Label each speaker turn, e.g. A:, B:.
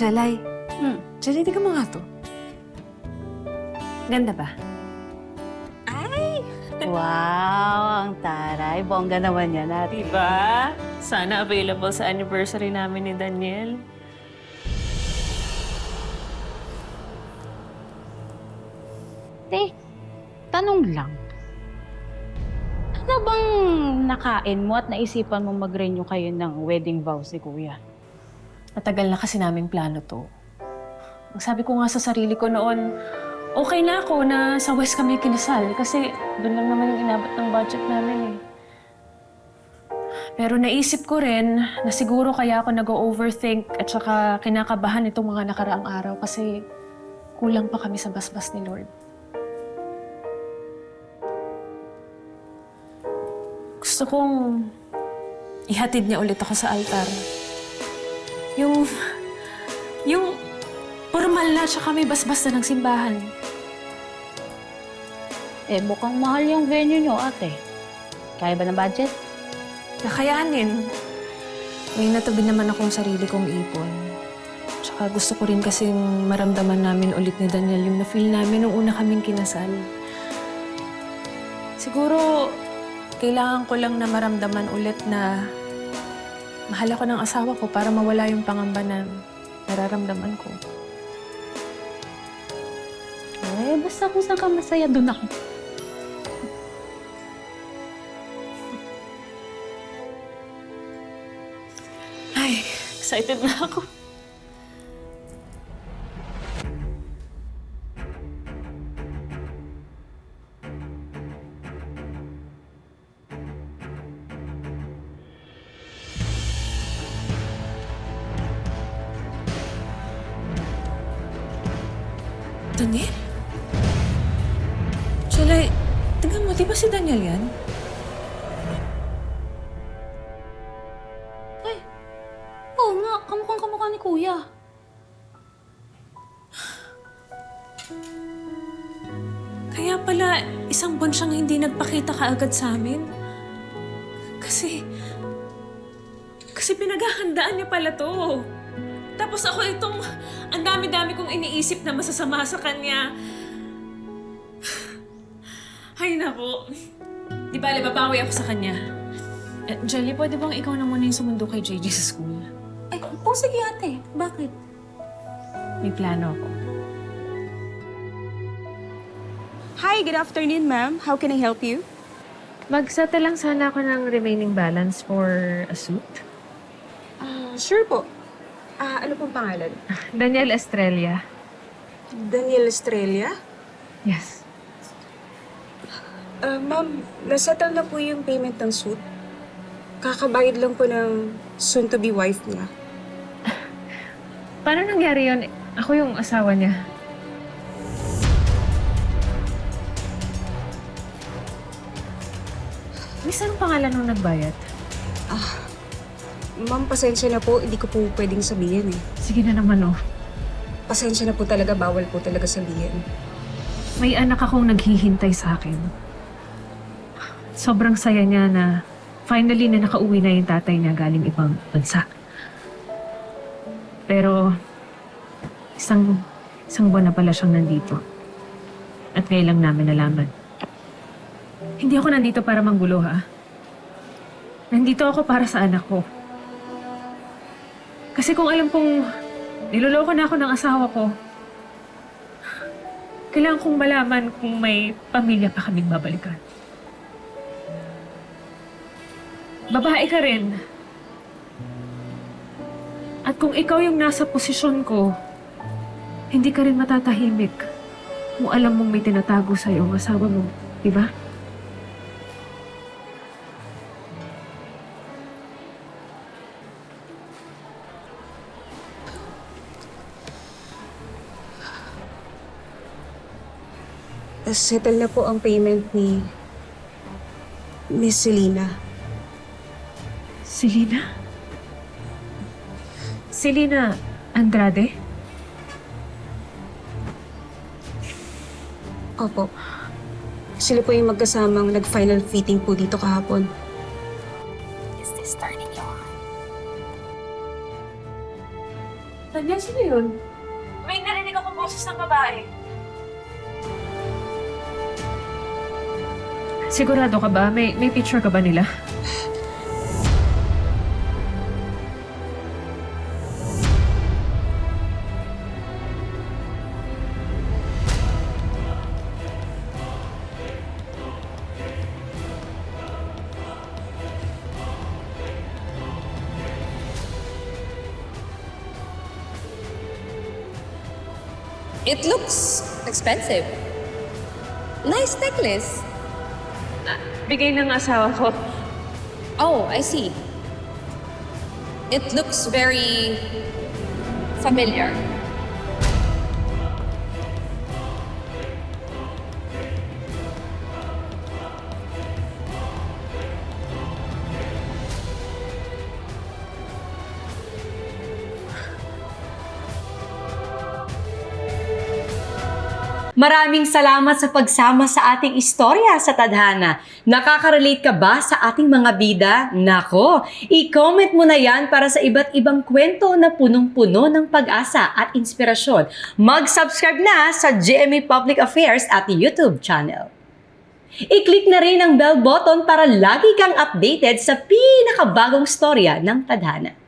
A: Chalay. Chalay, tingnan mo nga to. Ganda ba?
B: Wow, ang taray. Bongga naman yan natin.
A: Diba? Sana available sa anniversary namin ni Daniel.
B: Tanong lang. Ano bang nakain mo at naisipan mo mag-renew kayo ng wedding vows ni Kuya?
A: Matagal na kasi naming plano to. Sabi ko nga sa sarili ko noon, okay na ako na sa West kami kinasal kasi doon lang naman yung inabot ng budget namin eh. Pero naisip ko rin na siguro kaya ako nag-overthink at saka kinakabahan itong mga nakaraang araw kasi kulang pa kami sa basbas ni Lord. Gusto kong ihatid niya ulit ako sa altar. Yung formal na tsaka may basbas na ng simbahan.
B: Mukhang mahal yung venue nyo, ate. Kaya ba ng budget?
A: Nakayanin. May natabi naman akong sarili kong ipon. Tsaka gusto ko rin kasing maramdaman namin ulit ni Daniel yung na-feel namin nung una kaming kinasal. Siguro, kailangan ko lang na maramdaman ulit na mahal ako ng asawa ko para mawala yung pangamba na nararamdaman ko.
B: Basta kung saan ka masaya, dun ako.
A: Ay, excited na ako. Daniel? Chalay, tingnan mo, di ba si Daniel yan?
B: Oo nga, kamukhang-kamukha ni Kuya.
A: Kaya pala, isang buwan siyang hindi nagpakita kaagad sa amin. Kasi pinaghahandaan niya pala to. Tapos ako itong, ang dami-dami kong iniisip na masasama sa kanya. Ay, naku. Di ba, babawi ako sa kanya. Jelly, pwede bang ikaw na muna yung sumundo kay JJ sa school?
B: Ay, sige ate. Bakit?
A: May plano ako.
C: Hi, good afternoon, ma'am. How can I help you?
A: Magsettle lang sana ako ng remaining balance for a suit.
C: Sure po. Ano pong pangalan?
A: Daniel Estrella.
C: Daniel Estrella?
A: Yes.
C: Ma'am, nasettle na po yung payment ng suit. Kakabayad lang po ng soon-to-be wife niya.
A: Paano nangyari yun? Ako yung asawa niya. Miss, anong pangalan nung nagbayad?
C: Ma'am, pasensya na po. Hindi ko po pwedeng sabihin eh.
A: Sige na naman, oh.
C: Pasensya na po talaga. Bawal po talaga sabihin.
A: May anak akong naghihintay sa akin. Sobrang saya niya na finally na nakauwi na yung tatay niya galing ibang bansa. Pero isang buwan na pala siyang nandito. At ngayon lang namin nalaman. Hindi ako nandito para manggulo, ha? Nandito ako para sa anak ko. Kasi kung alam kong niloloko na ako ng asawa ko, kailangan kong malaman kung may pamilya pa kaming babalikan. Babae ka rin. At kung ikaw yung nasa posisyon ko, hindi ka rin matatahimik kung alam mong may tinatago sa'yo ang asawa mo, di ba?
C: Settle na po ang payment ni Miss Selena.
A: Selena? Selena Andrade?
C: Opo. Sila po yung magkasamang nag-final fitting po dito kahapon.
B: Is this turning you on?
A: Tanya, sino yun? May narinig akong boses ng babae. Sigurado ka ba? May picture ka ba nila?
D: It looks expensive. Nice necklace.
A: Bigay ng asawa ko.
D: Oh, I see. It looks very familiar.
E: Maraming salamat sa pagsama sa ating istorya sa Tadhana. Nakaka-relate ka ba sa ating mga bida? Nako, i-comment mo na yan para sa iba't ibang kwento na punong-puno ng pag-asa at inspirasyon. Mag-subscribe na sa GMA Public Affairs at YouTube channel. I-click na rin ang bell button para lagi kang updated sa pinakabagong storya ng Tadhana.